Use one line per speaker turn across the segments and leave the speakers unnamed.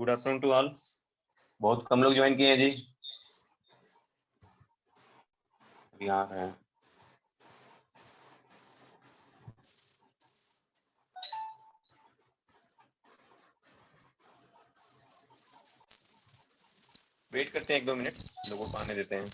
Good afternoon to all. बहुत कम लोग join किए हैं जी, अभी आ रहे हैं। वेट करते हैं 1-2 मिनट, लोगों को आने देते हैं।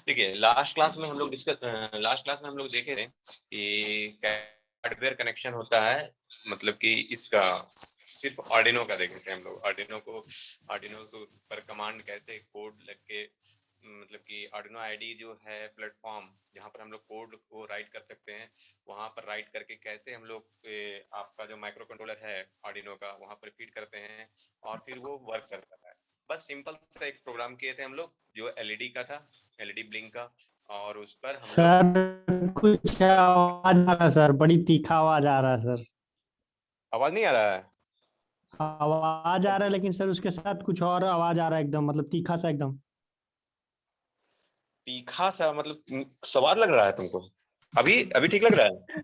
देखिए, लास्ट क्लास में हम लोग देखे थे कि हार्डवेयर कनेक्शन होता है, मतलब कि इसका सिर्फ आर्डिनो का देखे थे हम लोग। आर्डिनो को पर कमांड कैसे कोड लग के, मतलब कि आर्डिनो आईडी जो है प्लेटफॉर्म जहाँ पर हम लोग कोड को राइट कर सकते हैं, वहाँ पर राइट करके कैसे हम लोग आपका जो माइक्रो कंट्रोलर है आर्डिनो का वहाँ पर फीड करते हैं और फिर वो वर्क करता है। बस सिंपल सा एक प्रोग्राम किए थे हम लोग जो एलईडी का था, एलईडी ब्लिंक का, और उस पर हम लोग
सर कुछ आवाज आ रहा है सर, बड़ी तीखा आवाज आ रहा है सर।
आवाज नहीं आ रहा है।
आवाज आ रहा है लेकिन सर उसके साथ कुछ और आवाज आ रहा है, एकदम मतलब तीखा सा एकदम।
तीखा सा मतलब सवाल लग रहा है तुमको? अभी अभी ठीक लग रहा है?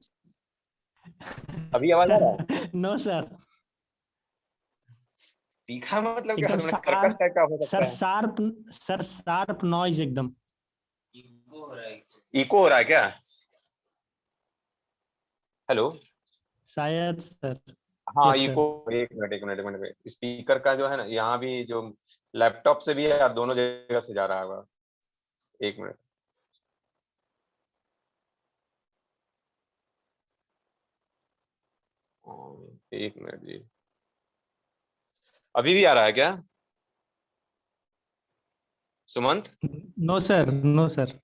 अभी आवाज आ रहा है?
नो सर,
तीखा मतलब क्या,
एकदम
मतलब कर्कश
शार्प।
टाइप का हो
सर
सकता है?
शार्प, सर शार्प नॉइज एकदम।
इको हो रहा है क्या? हेलो।
शायद सर।
हाँ,
यस
इको।
सर।
एक मिनट स्पीकर का जो है ना, यहाँ भी जो लैपटॉप से भी है और दोनों जगह से जा रहा होगा। एक मिनट। एक मिनट जी। अभी भी आ रहा है क्या Sumant?
No sir, no sir.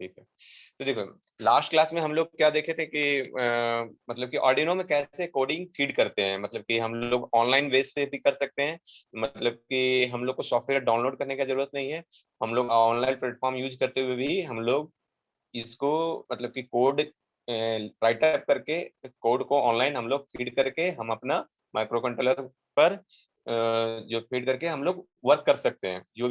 ठीक है। तो देखो, लास्ट क्लास में हम लोग क्या देखे थे कि मतलब कि आर्डिनो में कैसे कोडिंग फीड करते हैं, मतलब कि हम लोग ऑनलाइन बेस पे भी कर सकते हैं। मतलब कि हम लोग को सॉफ्टवेयर डाउनलोड करने की जरूरत नहीं है। हम लोग ऑनलाइन प्लेटफॉर्म यूज करते हुए भी हम लोग इसको, मतलब कि कोड राइट अप करके कोड को ऑनलाइन हम लोग फीड करके हम अपना माइक्रो कंट्रोलर पर जो फीड करके हम लोग वर्क कर सकते हैं। जो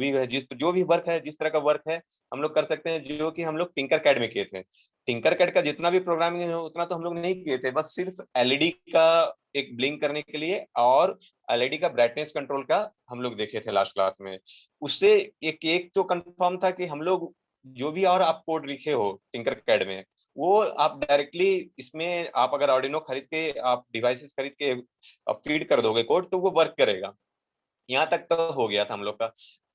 भी वर्क है, जिस तरह का वर्क है हम लोग कर सकते हैं, जो कि हम लोग टिंकर कैड में किए थे। टिंकर कैड का जितना भी प्रोग्रामिंग है उतना तो हम लोग नहीं किए थे, बस सिर्फ एलईडी का एक ब्लिंक करने के लिए और एलईडी का ब्राइटनेस कंट्रोल का हम लोग देखे थे लास्ट क्लास में। उससे एक एक तो कंफर्म था कि हम लोग जो भी और आप कोड लिखे हो टिंकर कैड में, वो आप डायरेक्टली इसमें आप अगर ऑर्डिनो खरीद के आप डिवाइसेस खरीद के फीड कर दोगे कोड तो वो वर्क करेगा। यहाँ तक तो हो गया था हम लोग का।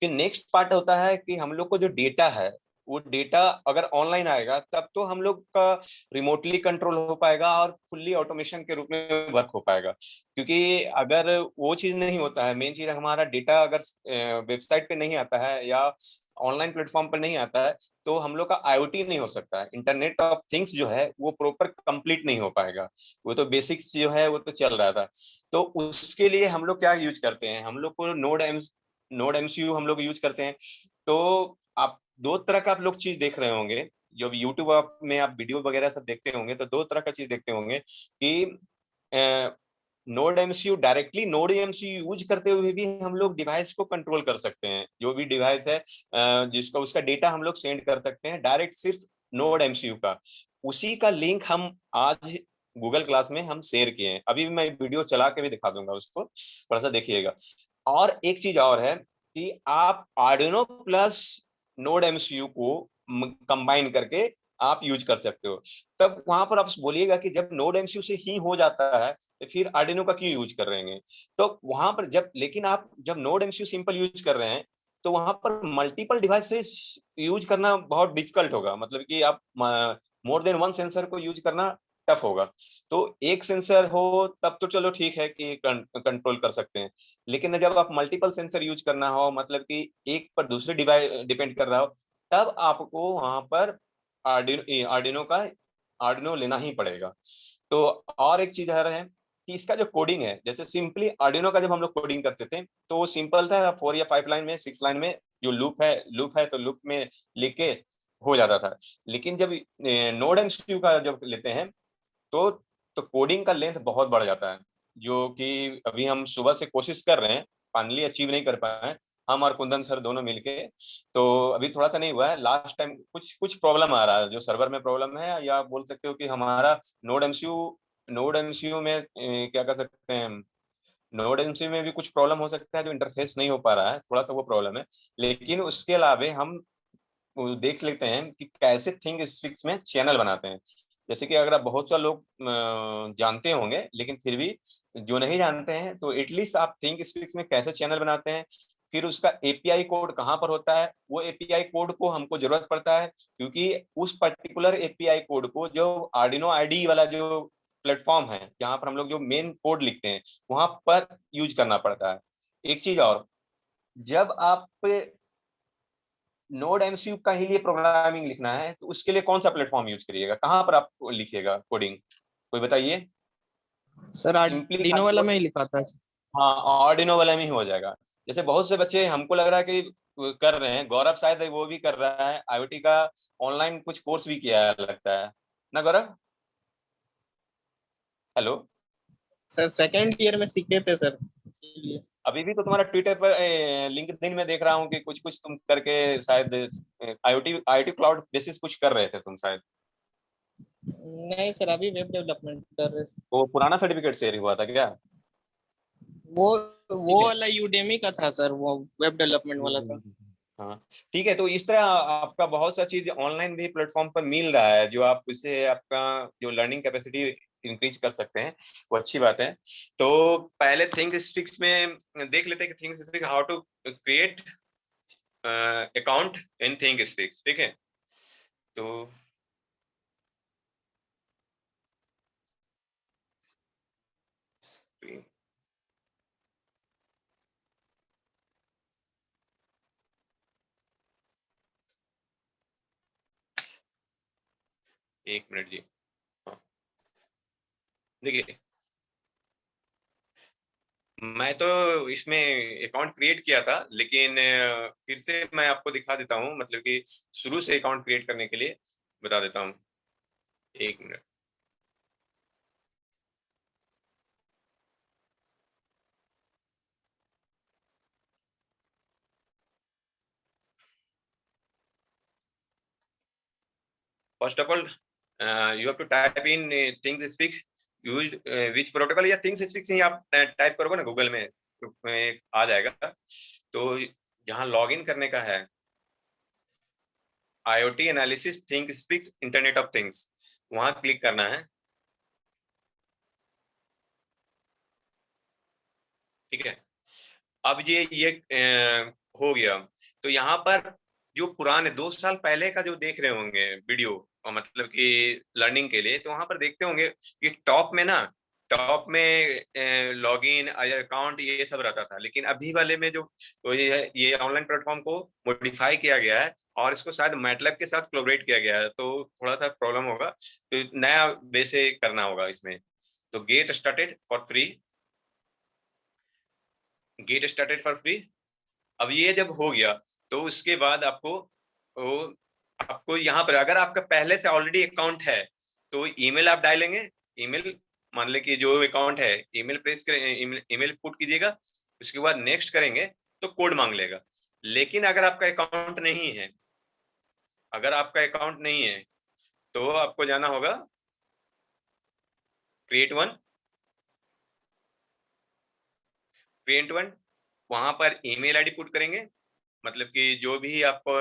फिर नेक्स्ट पार्ट होता है कि हम लोग को जो डेटा है, वो डेटा अगर ऑनलाइन आएगा तब तो हम लोग का रिमोटली कंट्रोल हो पाएगा और फुल्ली ऑटोमेशन के रूप में वर्क हो पाएगा। क्योंकि अगर वो चीज नहीं होता है, मेन चीज हमारा डेटा अगर वेबसाइट पे नहीं आता है या ऑनलाइन प्लेटफॉर्म पर नहीं आता है, तो हम लोग का आईओटी नहीं हो सकता है। इंटरनेट ऑफ थिंग्स जो है वो प्रॉपर कंप्लीट नहीं हो पाएगा। वो तो बेसिक्स जो है वो तो चल रहा था। तो उसके लिए हम लोग क्या यूज करते हैं, हम लोग को नोड एमसीयू हम लोग यूज करते हैं। तो आप दो तरह का आप लोग चीज देख रहे होंगे, जो यूट्यूब में आप वीडियो वगैरह सब देखते होंगे तो दो तरह का चीज देखते होंगे कि node MCU directly node MCU use करते हुए भी हम लोग डिवाइस को कंट्रोल कर सकते हैं। जो भी डिवाइस है जिसका उसका डेटा हम लोग सेंड कर सकते हैं डायरेक्ट सिर्फ नोड एमसीयू का। उसी का लिंक हम आज गूगल क्लास में हम शेयर किए हैं। अभी भी मैं वीडियो चला के भी दिखा दूंगा, उसको थोड़ा सा देखिएगा। और एक चीज और है कि आप आर्डिनो प्लस नोड एमसीयू को कंबाइन करके आप यूज कर सकते हो। तब वहां पर आप बोलिएगा कि जब नोड एमसीयू से ही हो जाता है तो फिर आर्डिनो का क्यों यूज कर रहे हैं। तो वहां पर जब, लेकिन आप जब नोड एमसीयू सिंपल यूज कर रहे हैं तो वहां पर मल्टीपल डिवाइसेस यूज करना बहुत डिफिकल्ट होगा। मतलब कि आप मोर देन वन सेंसर को यूज करना टफ होगा। तो एक सेंसर हो तब तो चलो ठीक है कि कंट्रोल कर सकते हैं, लेकिन जब आप मल्टीपल सेंसर यूज करना हो, मतलब कि एक पर दूसरे डिवाइस डिपेंड कर रहा हो, तब आपको वहां पर आर्डिनो का आर्डिनो लेना ही पड़ेगा। तो और एक चीज है कि इसका जो कोडिंग है, जैसे सिंपली आर्डिनो का जब हम लोग कोडिंग करते थे तो वो सिंपल था, 4 या 5 लाइन में, 6 लाइन में, जो लूप है तो लूप में लिख के हो जाता था। लेकिन जब नोड एमसीयू का जब लेते हैं तो कोडिंग का लेंथ बहुत बढ़ जाता है, जो कि अभी हम सुबह से कोशिश कर रहे हैं, फाइनली अचीव नहीं कर पाए, हम और कुंदन सर दोनों मिलके। तो अभी थोड़ा सा नहीं हुआ है, लास्ट टाइम कुछ कुछ प्रॉब्लम आ रहा है, जो सर्वर में प्रॉब्लम है, या आप बोल सकते हो कि हमारा नोड एमसीयू नोड एमसीयू में क्या कर सकते हैं, नोड एमसीयू में भी कुछ प्रॉब्लम हो सकता है, जो इंटरफेस नहीं हो पा रहा है, थोड़ा सा वो प्रॉब्लम है। लेकिन उसके अलावा हम वो देख लेते हैं कि कैसे थिंग स्पीक्स में चैनल बनाते हैं। जैसे कि अगर आप, बहुत सा लोग जानते होंगे, लेकिन फिर भी जो नहीं जानते हैं तो एटलीस्ट आप थिंक स्पीक्स में कैसे चैनल बनाते हैं, फिर उसका एपीआई कोड कहाँ पर होता है, वो एपीआई कोड को हमको जरूरत पड़ता है, क्योंकि उस पर्टिकुलर एपीआई कोड को जो आर्डिनो आईडी वाला जो प्लेटफॉर्म है जहां पर हम लोग जो मेन कोड लिखते हैं वहां पर यूज करना पड़ता है। एक चीज और, जब आप नोड एमसीयू का ही लिए प्रोग्रामिंग लिखना है तो उसके लिए कौन सा प्लेटफॉर्म यूज करिएगा, कहाँ पर आप लिखिएगा कोडिंग, कोई बताइए।
सर
सिंपली
आर्डिनो वाला में ही लिखा था।
हाँ, ऑर्डिनो वाला में ही हो जाएगा। जैसे बहुत से बच्चे, हमको लग रहा है कि कर रहे हैं, गौरव शायद वो भी कर रहा है, आईओटी का ऑनलाइन कुछ कोर्स भी किया है लगता है ना गौरव। हेलो।
सर सेकंड ईयर में सीखे थे सर, इसीलिए।
अभी भी तो तुम्हारा ट्विटर पर, लिंक्डइन में देख रहा हूँ कि कुछ कुछ तुम करके शायद आईओटी आईटी क्लाउड बेसिस कुछ कर रहे थे तुम शायद।
नहीं सर, अभी वेब डेवलपमेंट कर रहे।
वो पुराना सर्टिफिकेट शेयर हुआ था क्या?
वो
ठीक
वो
है।
वाला यूडेमी का था सर, वो वेब डेवलपमेंट वाला था।
हाँ ठीक है, तो इस तरह आपका बहुत सा चीज ऑनलाइन भी प्लेटफॉर्म पर मिल रहा है, जो आप उससे आपका जो लर्निंग कैपेसिटी इंक्रीज कर सकते हैं, वो अच्छी बात है। तो पहले थिंक स्पीक्स में देख लेते हैं कि ThingSpeak how to create account in ThingSpeak, ठीक है। तो एक मिनट जी। हाँ, देखिए, मैं तो इसमें अकाउंट क्रिएट किया था, लेकिन फिर से मैं आपको दिखा देता हूँ, मतलब कि शुरू से अकाउंट क्रिएट करने के लिए बता देता हूँ। एक minute. First of all you have to type in ThingSpeak used which protocol, या थिंग्स स्पीक से ही आप टाइप करोगे ना गूगल में आ जाएगा। तो यहाँ लॉग इन करने का है, IoT analysis think speaks internet of things, वहां क्लिक करना है। ठीक है। अब ये हो गया। तो यहाँ पर जो पुराने 2 साल पहले का जो देख रहे होंगे वीडियो, और मतलब कि लर्निंग के लिए, तो वहां पर देखते होंगे कि टॉप में ना, टॉप में लॉगिन अकाउंट ये सब रहता था, लेकिन अभी वाले में जो तो ये ऑनलाइन प्लेटफॉर्म को मॉडिफाई किया गया है और इसको शायद मैटलैब के साथ कोलैबोरेट किया गया है, तो थोड़ा सा प्रॉब्लम होगा, तो नया वे से करना होगा इसमें। तो गेट स्टार्टेड फॉर फ्री। अब ये जब हो गया तो उसके बाद वो आपको यहाँ पर, अगर आपका पहले से ऑलरेडी अकाउंट है तो ईमेल आप डालेंगे। ईमेल, मान ले कि जो अकाउंट है, ईमेल प्रेस करें, ईमेल पुट कीजिएगा, उसके बाद नेक्स्ट करेंगे तो कोड मांग लेगा। लेकिन अगर आपका अकाउंट नहीं है, तो आपको जाना होगा क्रिएट वन, वहां पर ईमेल आईडी पुट करेंगे। मतलब कि जो भी आपको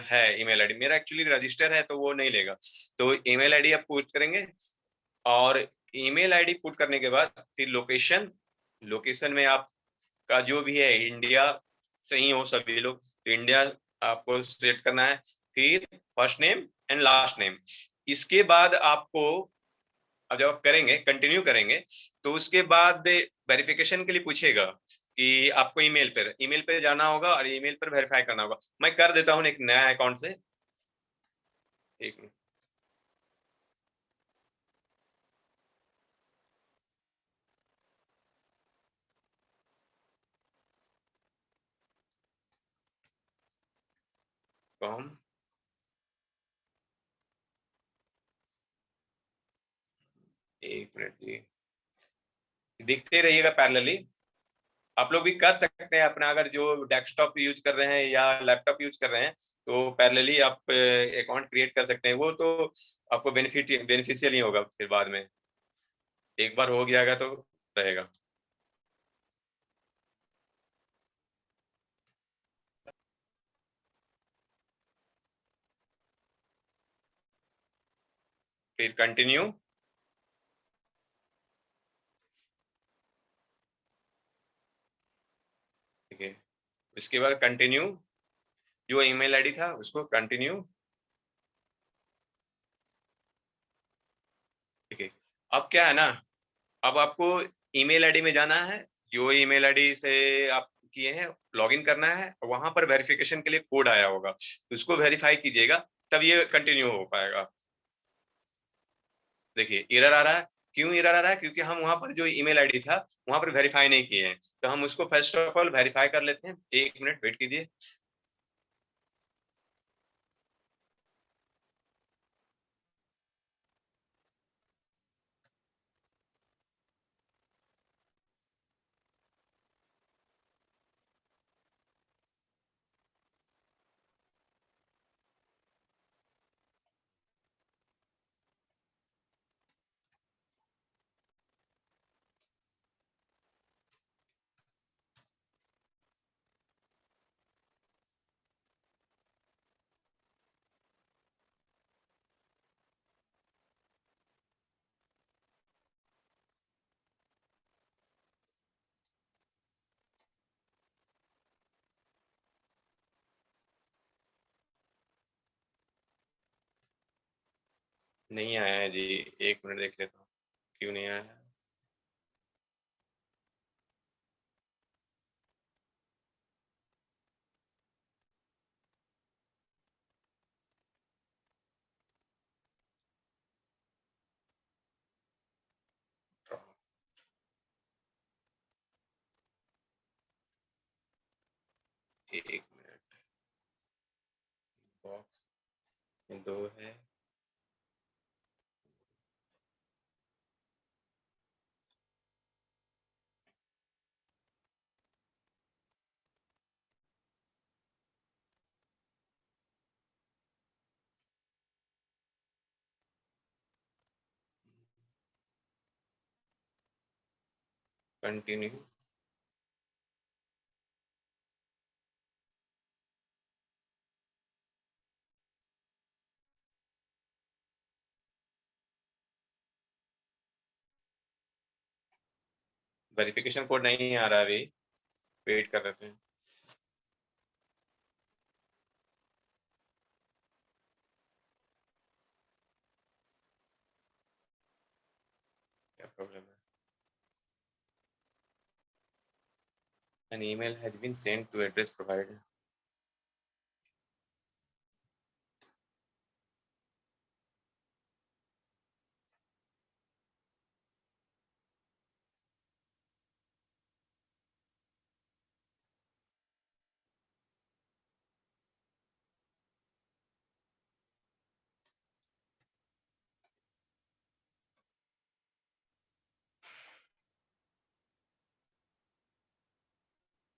है ईमेल आईडी, मेरा एक्चुअली रजिस्टर है तो वो नहीं लेगा, तो ईमेल आईडी आप पुट करेंगे। और ईमेल आईडी पुट करने के बाद फिर लोकेशन, लोकेशन में आपका जो भी है इंडिया सही हो सभी लोग, तो इंडिया आपको सेट करना है। फिर first name and last name. इसके बाद आपको, अब जब आप करेंगे कंटिन्यू करेंगे, तो उसके बाद वेरिफिकेशन के लिए पूछेगा कि आपको ईमेल पर जाना होगा और ईमेल पर वेरीफाई करना होगा। मैं कर देता हूँ एक नया अकाउंट से, एक मिनट। कॉम, एक मिनट जी, दिखते रहिएगा पैरेलली। आप लोग भी कर सकते हैं अपना, अगर जो डेस्कटॉप यूज कर रहे हैं या लैपटॉप यूज कर रहे हैं तो पैरेलली आप अकाउंट क्रिएट कर सकते हैं। वो तो आपको बेनिफिशियल ही होगा फिर बाद में, एक बार हो गया तो रहेगा। फिर कंटिन्यू, ठीक है। इसके बाद कंटिन्यू, जो ईमेल आईडी था उसको कंटिन्यू, ठीक है। अब क्या है ना, अब आपको ईमेल आईडी में जाना है, जो ईमेल आईडी से आप किए हैं लॉगिन करना है, वहां पर वेरिफिकेशन के लिए कोड आया होगा, तो उसको वेरीफाई कीजिएगा, तब ये कंटिन्यू हो पाएगा। देखिए एरर आ रहा है, क्यों एरर आ रहा है? क्योंकि हम वहां पर जो ईमेल आईडी था वहां पर वेरीफाई नहीं किए हैं, तो हम उसको फर्स्ट ऑफ ऑल वेरीफाई कर लेते हैं। एक मिनट वेट कीजिए। नहीं आया है जी, एक मिनट देख लेता हूँ क्यों नहीं आया है। एक मिनट, बॉक्स दो है, कंटिन्यू, वेरिफिकेशन कोड नहीं आ रहा अभी, वेट कर रहे हैं। क्या प्रॉब्लम है? An email has been sent to address provided.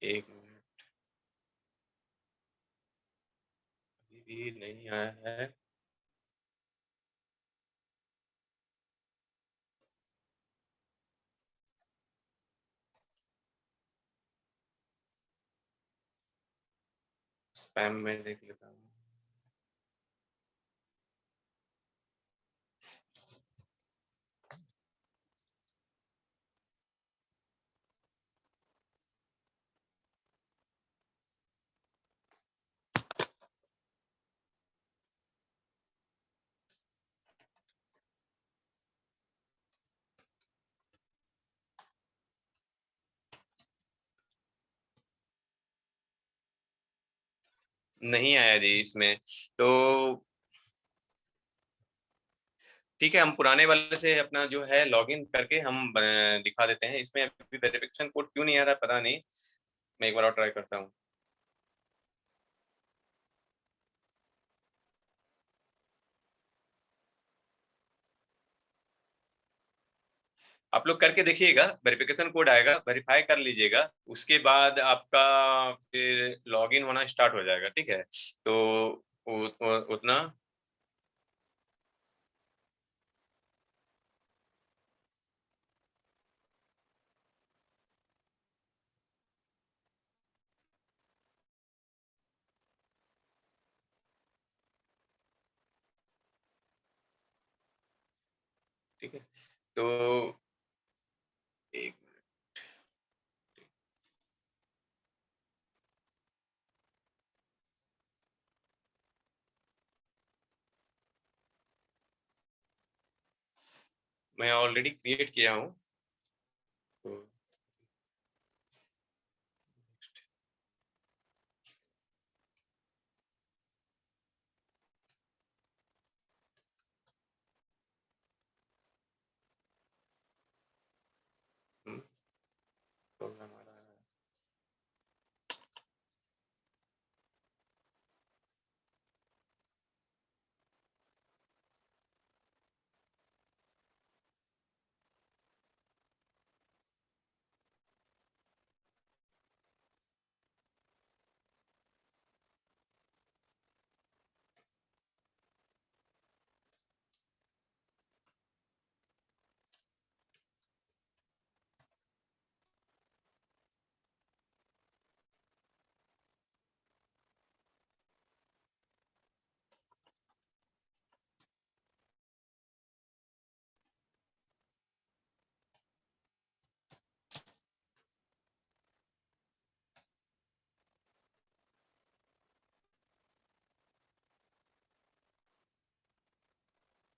एक मिनट, अभी भी नहीं आया है। स्पैम में देख लेता हूँ। नहीं आया जी इसमें, तो ठीक है, हम पुराने वाले से अपना जो है लॉगिन करके हम दिखा देते हैं। इसमें अभी वेरिफिकेशन कोड क्यों नहीं आ रहा पता नहीं, मैं एक बार और ट्राई करता हूँ। आप लोग करके देखिएगा, वेरिफिकेशन कोड आएगा, वेरीफाई कर लीजिएगा, उसके बाद आपका फिर लॉगिन होना स्टार्ट हो जाएगा। ठीक है, तो उतना ठीक है, तो एक मैं ऑलरेडी क्रिएट किया हूँ, तो program आ रहा है।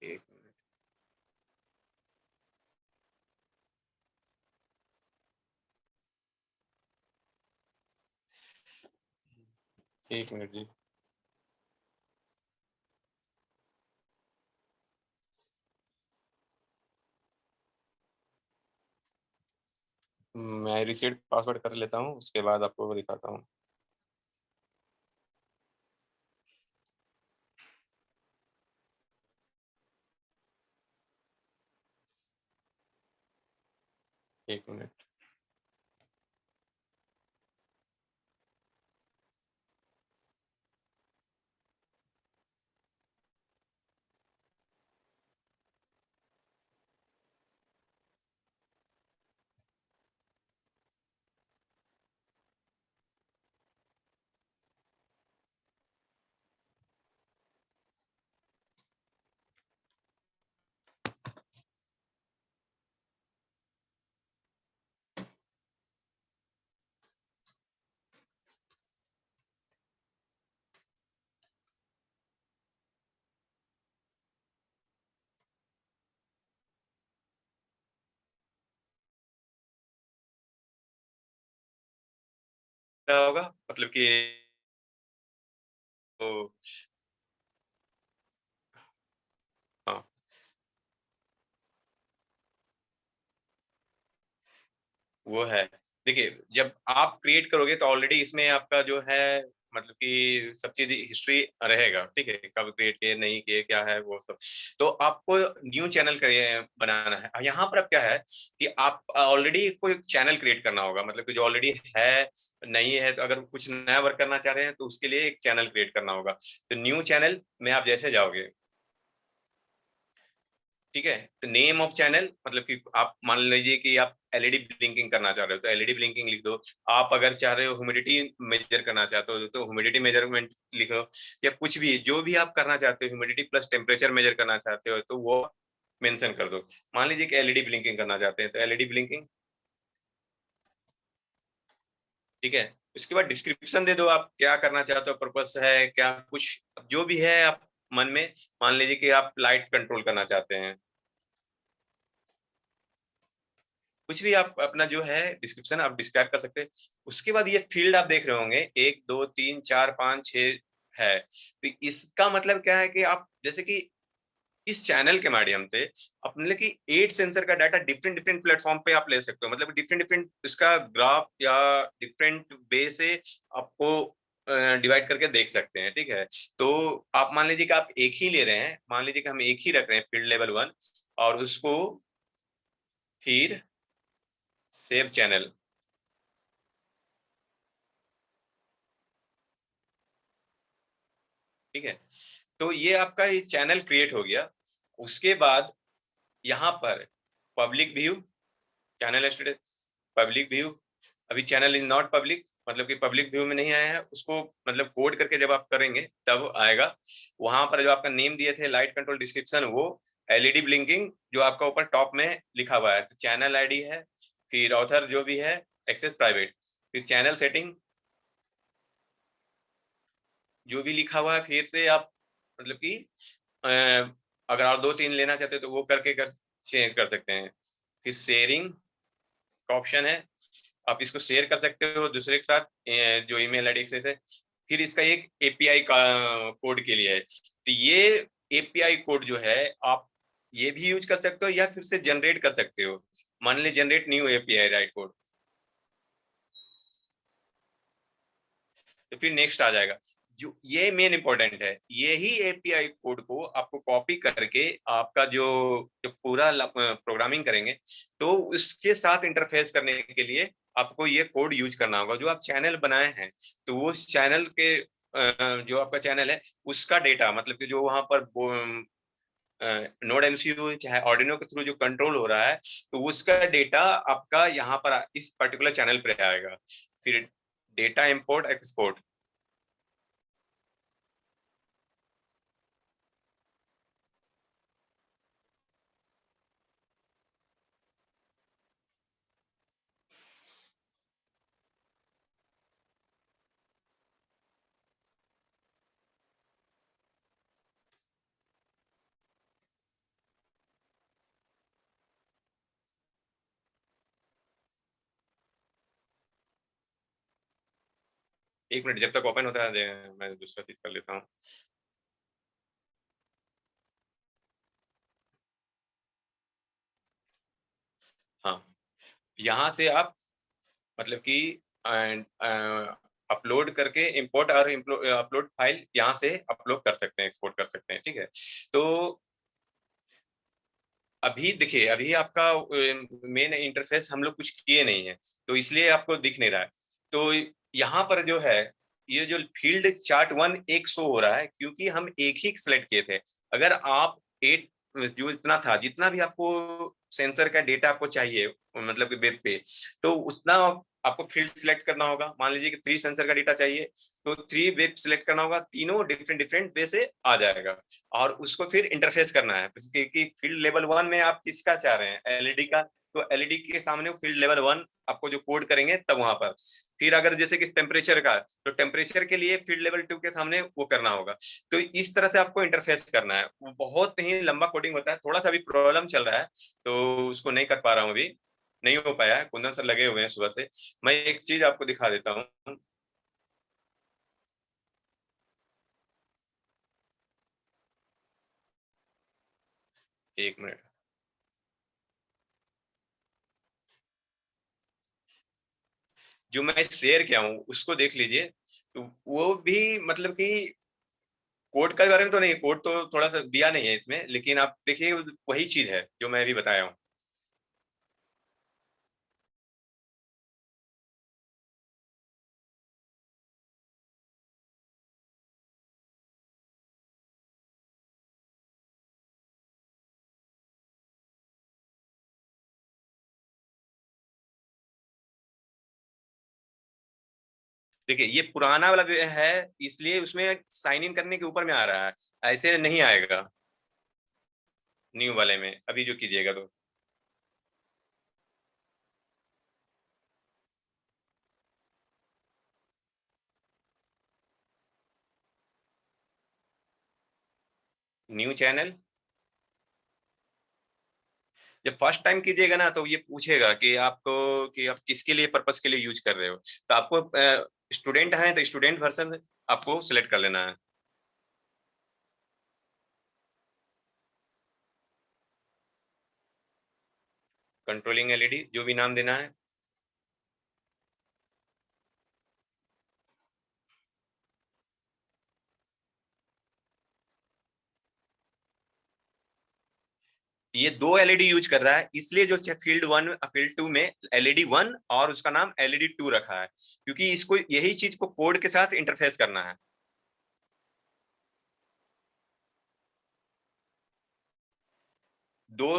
एक मिनट, एक मिनट जी। मैं रिसेट पासवर्ड कर लेता हूँ, उसके बाद आपको वो दिखाता हूँ। एक मिनट, क्या होगा मतलब कि तो हाँ, वो है। देखिए, जब आप क्रिएट करोगे तो ऑलरेडी इसमें आपका जो है मतलब कि सब चीज हिस्ट्री रहेगा। ठीक है, कब क्रिएट किए, नहीं किए, क्या है वो सब। तो आपको न्यू चैनल बनाना है। यहाँ पर अब क्या है कि आप ऑलरेडी कोई चैनल क्रिएट करना होगा, मतलब कि जो ऑलरेडी है, नहीं है, तो अगर कुछ नया वर्क करना चाह रहे हैं तो उसके लिए एक चैनल क्रिएट करना होगा। तो न्यू चैनल में आप जैसे जाओगे, ठीक है, तो नेम ऑफ चैनल मतलब कि आप मान लीजिए कि आप एलईडी ब्लिंकिंग करना चाह रहे हो तो एलईडी ब्लिंकिंग लिख दो। आप अगर चाह रहे हो ह्यूमिडिटी मेजर करना चाहते हो तो ह्यूमिडिटी मेजरमेंट लिखो, या कुछ भी जो भी आप करना चाहते हो, ह्यूमिडिटी प्लस टेम्परेचर मेजर करना चाहते हो तो वो मेंशन कर दो। मान लीजिए कि एलईडी ब्लिंकिंग करना चाहते हैं तो एलईडी ब्लिंकिंग, ठीक है। उसके बाद डिस्क्रिप्शन दे दो, आप क्या करना चाहते हो, पर्पस है क्या, कुछ जो भी है आप मन में। मान लीजिए कि आप लाइट कंट्रोल करना चाहते हैं, कुछ भी आप अपना जो है डिस्क्रिप्शन आप डिस्क्राइब कर सकते हैं। उसके बाद ये फील्ड आप देख रहे होंगे 1 2 3 4 5 6 है, तो इसका मतलब क्या है कि आप जैसे कि इस चैनल के माध्यम से अपने की 8 सेंसर का डाटा डिफरेंट डिफरेंट प्लेटफॉर्म पे आप ले सकते हो, मतलब डिफरेंट डिफरेंट इसका ग्राफ या डिफरेंट वे से आपको डिवाइड करके देख सकते हैं, ठीक है। तो आप मान लीजिए कि आप एक ही ले रहे हैं, मान लीजिए कि हम एक ही रख रहे हैं फील्ड लेवल 1, और उसको फिर सेव चैनल, ठीक है। तो ये आपका ये चैनल क्रिएट हो गया। उसके बाद यहाँ पर public view, channel status public view, अभी चैनल इज नॉट पब्लिक, मतलब कि पब्लिक व्यू में नहीं आया है, उसको मतलब कोड करके जब आप करेंगे तब आएगा। वहां पर जो आपका नेम दिए थे लाइट कंट्रोल डिस्क्रिप्शन, वो एलईडी ब्लिंकिंग जो आपका ऊपर टॉप में लिखा हुआ है, तो चैनल आईडी है, फिर ऑथर जो भी है एक्सेस प्राइवेट, फिर चैनल सेटिंग जो भी लिखा हुआ है, फिर से आप मतलब कि अगर आप 2 3 लेना चाहते हो तो वो करके शेयर कर सकते हैं। फिर शेयरिंग का ऑप्शन है, आप इसको शेयर कर सकते हो दूसरे के साथ जो ईमेल आईडी से। फिर इसका एक एपीआई का कोड के लिए है, तो ये एपीआई कोड जो है आप ये भी यूज कर सकते हो या फिर से जनरेट कर सकते हो। मान लीजिए generate new API right code, तो फिर नेक्स्ट आ जाएगा। जो ये मेन इंपॉर्टेंट है, यही एपीआई कोड को आपको कॉपी करके आपका जो जो पूरा प्रोग्रामिंग करेंगे तो उसके साथ इंटरफेस करने के लिए आपको ये कोड यूज करना होगा। जो आप चैनल बनाए हैं तो वो चैनल के जो आपका चैनल है उसका डेटा, मतलब कि जो वहां पर नोड एमसीयू चाहे ऑर्डिनो के थ्रू जो कंट्रोल हो रहा है, तो उसका डेटा आपका यहाँ पर इस पर्टिकुलर चैनल पर आएगा। फिर डेटा इंपोर्ट एक्सपोर्ट, 1 मिनट जब तक ओपन होता है मैं दूसरा चीज कर लेता हूँ। हाँ, यहाँ से आप मतलब कि अपलोड करके इंपोर्ट और अपलोड फाइल यहाँ से अपलोड कर सकते हैं, एक्सपोर्ट कर सकते हैं, ठीक है। तो अभी देखिए, अभी आपका मेन इंटरफेस हम लोग कुछ किए नहीं है तो इसलिए आपको दिख नहीं रहा है। तो यहाँ पर जो है ये जो फील्ड चार्ट 1 एक शो हो रहा है क्योंकि हम एक ही सिलेक्ट किए थे। अगर आप 8 जो इतना था, जितना भी आपको सेंसर का डेटा आपको चाहिए मतलब कि वेब पे, तो उतना आपको फील्ड सिलेक्ट करना होगा। मान लीजिए कि 3 सेंसर का डेटा चाहिए तो 3 वेब सिलेक्ट करना होगा, तीनों डिफरेंट डिफरेंट वे से आ जाएगा। और उसको फिर इंटरफेस करना है कि फील्ड लेवल 1 में आप किसका चाह रहे हैं, एलईडी का, तो एलईडी के सामने फील्ड लेवल 1 आपको जो कोड करेंगे तब वहां पर। फिर अगर जैसे कि टेम्परेचर का, तो टेम्परेचर के लिए फील्ड लेवल 2 के सामने वो करना होगा। तो इस तरह से आपको इंटरफेस करना है। वो बहुत ही लंबा कोडिंग होता है, थोड़ा सा भी प्रॉब्लम चल रहा है तो उसको नहीं कर पा रहा हूँ अभी, नहीं हो पाया है। कुंदन सर लगे हुए हैं सुबह से। मैं एक चीज आपको दिखा देता हूँ, 1 मिनट। जो मैं शेयर किया हूँ उसको देख लीजिए, तो वो भी मतलब कि कोड के बारे में तो नहीं, कोड तो थोड़ा सा दिया नहीं है इसमें, लेकिन आप देखिए वही चीज है जो मैं अभी बताया हूँ। देखिए ये पुराना वाला भी है, इसलिए उसमें साइन इन करने के ऊपर में आ रहा है, ऐसे नहीं आएगा न्यू वाले में अभी जो कीजिएगा तो। न्यू चैनल जब फर्स्ट टाइम कीजिएगा ना तो ये पूछेगा कि आपको कि आप किसके लिए पर्पस के लिए यूज कर रहे हो, तो आपको स्टूडेंट है तो स्टूडेंट वर्जन आपको सिलेक्ट कर लेना है। कंट्रोलिंग एलईडी जो भी नाम देना है। ये दो एलईडी यूज कर रहा है, इसलिए जो फील्ड वन फील्ड टू में एलईडी वन और उसका नाम एलईडी टू रखा है, क्योंकि इसको यही चीज को कोड के साथ इंटरफेस करना है। दो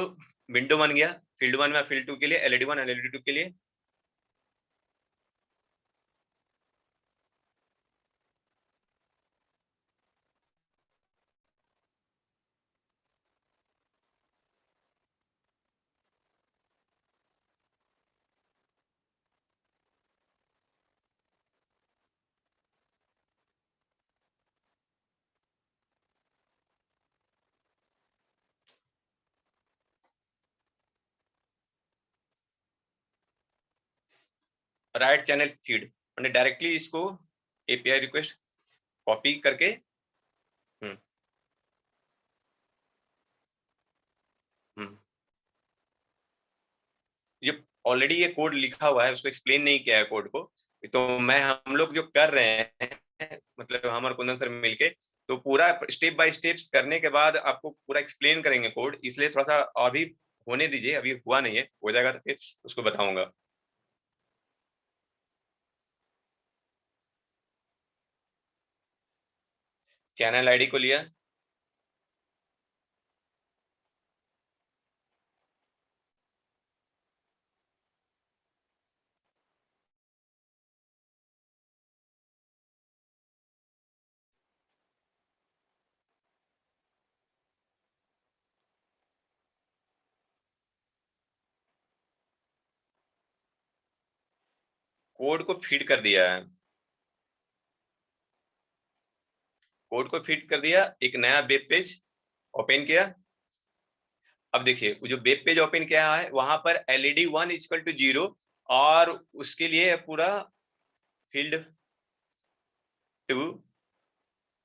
विंडो बन गया, फील्ड वन में फील्ड टू के लिए एलईडी वन एलईडी टू के लिए। राइट चैनल फीड मैंने डायरेक्टली इसको एपीआई रिक्वेस्ट कॉपी करके हम्म हम्म ये ऑलरेडी ये कोड लिखा हुआ है, उसको एक्सप्लेन नहीं किया है कोड को, तो मैं हम लोग जो कर रहे हैं मतलब हम और कुंदन सर मिलके तो पूरा स्टेप बाय स्टेप्स करने के बाद आपको पूरा एक्सप्लेन करेंगे कोड, इसलिए थोड़ा सा अभी होने दीजिए, अभी हुआ नहीं है, हो जाएगा तो फिर उसको बताऊंगा। चैनल आईडी को लिया, कोड को फीड कर दिया है, कोड को फीड कर दिया, एक नया वेब पेज ओपन किया। अब देखिए जो वेब पेज ओपन किया है वहां पर LED one equal to zero और उसके लिए पूरा field two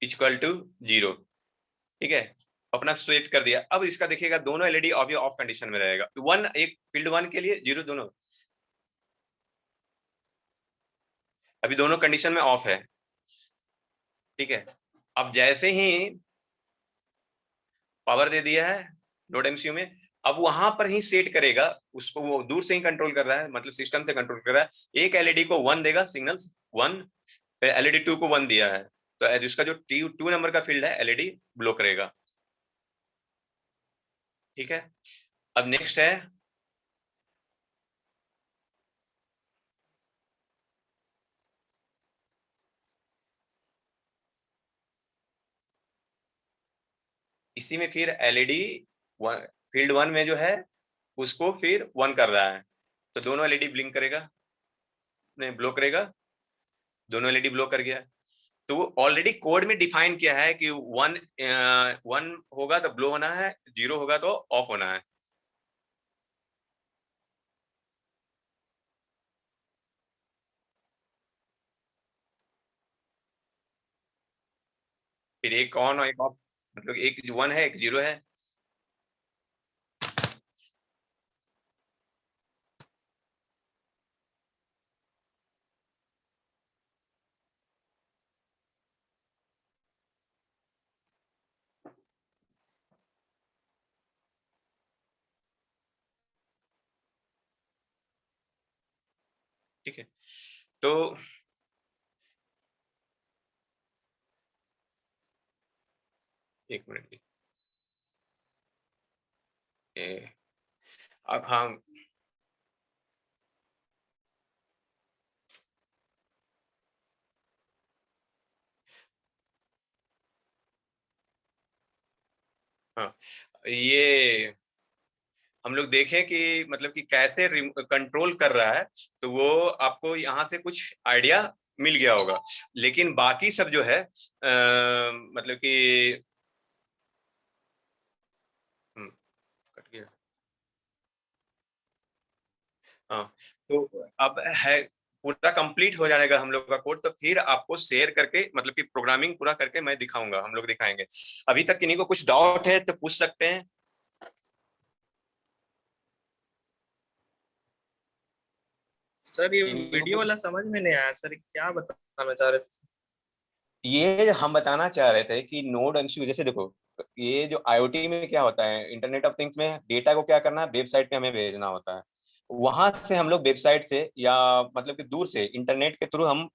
equal to zero, ठीक है, अपना स्वेप कर दिया। अब इसका देखिएगा दोनों एलईडी ऑफ या ऑफ कंडीशन में रहेगा, वन एक फील्ड वन के लिए जीरो दोनों, अभी दोनों कंडीशन में ऑफ है, ठीक है। अब जैसे ही पावर दे दिया है लोड एमसीयू में, अब वहां पर ही सेट करेगा उसको, वो दूर से ही कंट्रोल कर रहा है, मतलब सिस्टम से कंट्रोल कर रहा है। एक एलईडी को वन देगा सिग्नल्स वन, एलईडी टू को वन दिया है तो जिसका जो टी टू नंबर का फील्ड है एलईडी ब्लो करेगा, ठीक है। अब नेक्स्ट है इसी में फिर एलईडी फील्ड वन में जो है उसको फिर वन कर रहा है, तो दोनों एलईडी ब्लिंक करेगा, नहीं ब्लो करेगा, दोनों एलईडी ब्लो कर गया। तो वो ऑलरेडी कोड में डिफाइन किया है कि वन वन होगा तो ब्लो होना है, जीरो होगा तो ऑफ होना है। फिर एक ऑन और एक ऑफ, मतलब एक वन है एक जीरो है। ठीक है, तो एक मिनट, अब हम हाँ, ये हम लोग देखें कि मतलब कि कैसे कंट्रोल कर रहा है, तो वो आपको यहाँ से कुछ आइडिया मिल गया होगा। लेकिन बाकी सब जो है मतलब कि कट गया। हाँ, तो अब है पूरा कंप्लीट हो जाएगा हम लोग का कोड, तो फिर आपको शेयर करके मतलब कि प्रोग्रामिंग पूरा करके मैं दिखाऊंगा, हम लोग दिखाएंगे। अभी तक किन्हीं को कुछ डाउट है तो पूछ सकते हैं।
सर ये
किन्हीं को
वीडियो
कुछ,
वाला समझ में नहीं आया सर, क्या बताना चाह रहे थे?
ये हम बताना चाह रहे थे कि नोड एमसीयू जैसे देखो, ये जो आईओटी में क्या होता है, इंटरनेट ऑफ थिंग्स में डेटा को क्या करना है, वेबसाइट पे हमें भेजना होता है। वहां से हम लोग वेबसाइट से या मतलब कि दूर से इंटरनेट के थ्रू हम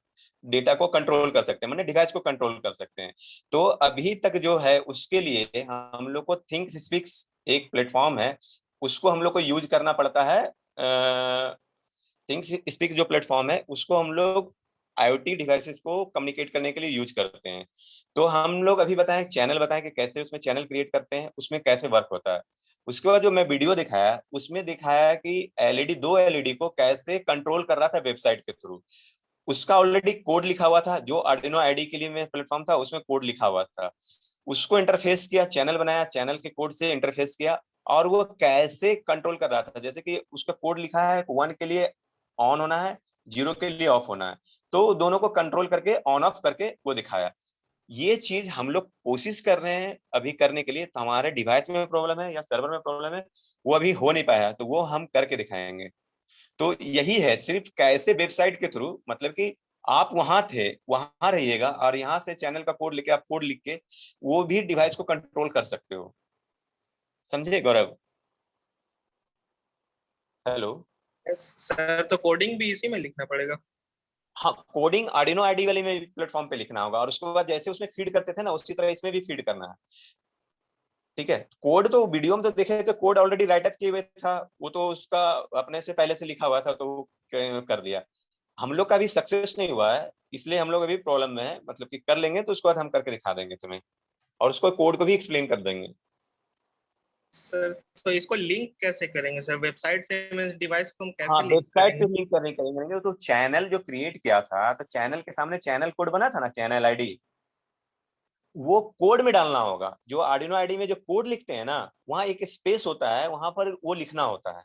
डेटा को कंट्रोल कर सकते हैं, मतलब डिवाइस को कंट्रोल कर सकते हैं। तो अभी तक जो है उसके लिए हम लोग को थिंग्स स्पीक्स एक प्लेटफॉर्म है, उसको हम लोग को यूज करना पड़ता है। थिंग्स स्पीक जो प्लेटफॉर्म है उसको हम लोग आईओटी डिवाइसेस को कम्युनिकेट करने के लिए यूज करते हैं। तो हम लोग अभी बताएं, चैनल बताएं कि कैसे उसमें चैनल क्रिएट करते हैं, उसमें कैसे वर्क होता है। उसके बाद जो मैं वीडियो दिखाया उसमें दिखाया कि एलईडी, दो एलईडी को कैसे कंट्रोल कर रहा था वेबसाइट के थ्रू। उसका ऑलरेडी कोड लिखा हुआ था, जो आर्डिनो आईडी के लिए में प्लेटफॉर्म था उसमें कोड लिखा हुआ था। उसको इंटरफेस किया, चैनल बनाया, चैनल के कोड से इंटरफेस किया, और वो कैसे कंट्रोल कर रहा था। जैसे कि उसका कोड लिखा है 1 के लिए ऑन होना है, 0 के लिए ऑफ होना है, तो दोनों को कंट्रोल करके ऑन ऑफ करके वो दिखाया। ये चीज हम लोग कोशिश कर रहे हैं अभी करने के लिए, तो हमारे डिवाइस में प्रॉब्लम है या सर्वर में प्रॉब्लम है, वो अभी हो नहीं पाया, तो वो हम करके दिखाएंगे। तो यही है, सिर्फ कैसे वेबसाइट के थ्रू, मतलब कि आप वहां थे, वहां रहिएगा और यहाँ से चैनल का कोड लेके आप कोड लिख के वो भी डिवाइस को कंट्रोल कर सकते हो। समझे गौरव? हेलो?
सर तो कोडिंग भी इसी में लिखना पड़ेगा?
हाँ, कोडिंग आर्डिनो आईडी वाले में प्लेटफॉर्म पे लिखना होगा, और उसके बाद जैसे उसमें फीड करते थे ना उसी तरह इसमें भी फीड करना है। ठीक है, कोड तो वीडियो में तो देखे थे, कोड ऑलरेडी राइट अप किए हुए था, वो तो उसका अपने से पहले से लिखा हुआ था, तो कर दिया। हम लोग का भी सक्सेस नहीं हुआ है, इसलिए हम लोग अभी प्रॉब्लम में है, मतलब कि कर लेंगे तो उसके बाद हम करके दिखा देंगे तुम्हें, और उसको कोड को भी एक्सप्लेन कर देंगे।
सर तो इसको लिंक कैसे करेंगे सर, वेबसाइट से मींस डिवाइस को हम
हाँ,
कैसे लिंक
वेबसाइट
करेंगे?
पे लिंक करने करेंगे, तो चैनल जो क्रिएट किया था, तो चैनल के सामने चैनल कोड बना था ना, चैनल आईडी, वो कोड में डालना होगा। जो आर्डिनो आईडी में जो कोड लिखते हैं ना, वहां एक स्पेस होता है, वहां पर वो लिखना होता है।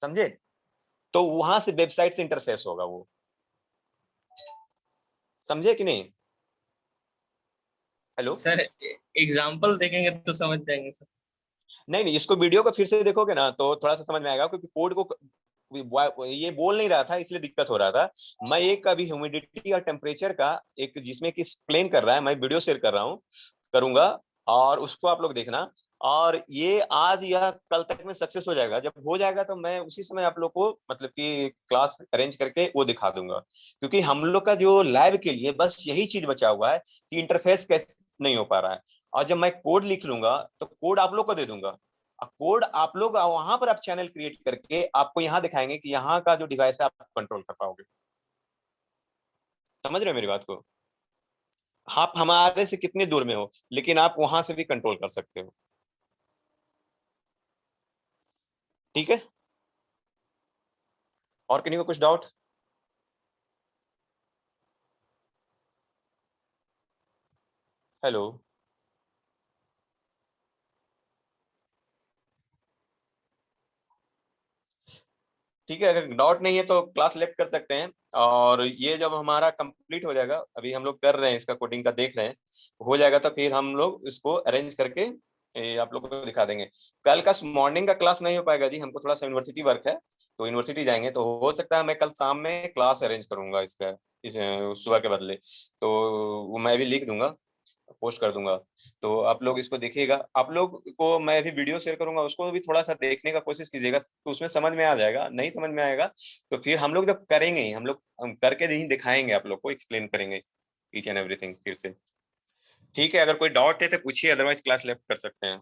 समझे? तो वहां से वेबसाइट से इंटरफेस होगा वो। समझे कि नहीं? हेलो?
सर एग्जांपल देखेंगे तो समझ जाएंगे सर।
नहीं नहीं, इसको वीडियो को फिर से देखोगे ना तो थोड़ा सा समझ में आएगा, क्योंकि कोड को ये बोल नहीं रहा था इसलिए दिक्कत हो रहा था। मैं एक अभी ह्यूमिडिटी और टेम्परेचर का एक जिसमें कि एक्सप्लेन कर रहा है, मैं वीडियो शेयर कर रहा हूँ, करूंगा, और उसको आप लोग देखना। और ये आज या कल तक में सक्सेस हो जाएगा। जब हो जाएगा तो मैं उसी समय आप लोग को मतलब कि क्लास अरेंज करके वो दिखा दूंगा, क्योंकि हम लोग का जो लैब के लिए बस यही चीज बचा हुआ है कि इंटरफेस कैसे नहीं हो पा रहा है। और जब मैं कोड लिख लूंगा तो कोड आप लोग को दे दूंगा, कोड आप लोग वहां पर आप चैनल क्रिएट करके आपको यहाँ दिखाएंगे कि यहाँ का जो डिवाइस है आप कंट्रोल कर पाओगे। समझ रहे हो मेरी बात को? आप हमारे से कितने दूर में हो, लेकिन आप वहां से भी कंट्रोल कर सकते हो। ठीक है, और किन्हीं को कुछ डाउट? हेलो? ठीक है, अगर डाउट नहीं है तो क्लास लेफ्ट कर सकते हैं। और ये जब हमारा कंप्लीट हो जाएगा, अभी हम लोग कर रहे हैं इसका कोडिंग का देख रहे हैं, हो जाएगा तो फिर हम लोग इसको अरेंज करके आप लोगों को दिखा देंगे। कल का मॉर्निंग का क्लास नहीं हो पाएगा जी, हमको थोड़ा सा यूनिवर्सिटी वर्क है, तो यूनिवर्सिटी जाएंगे, तो हो सकता है मैं कल शाम में क्लास अरेंज करूंगा इसका, इस सुबह के बदले। तो वो मैं भी लिख दूंगा, पोस्ट कर दूंगा, तो आप लोग इसको देखिएगा। आप लोग को मैं भी वीडियो शेयर करूंगा, उसको भी थोड़ा सा देखने का कोशिश कीजिएगा, तो उसमें समझ में आ जाएगा। नहीं समझ में आएगा तो फिर हम लोग जब करेंगे ही, हम करके ही दिखाएंगे, आप लोग को एक्सप्लेन करेंगे ईच एंड एवरीथिंग फिर से। ठीक है, अगर कोई डाउट है तो पूछिए, अदरवाइज क्लास लेफ्ट कर सकते हैं।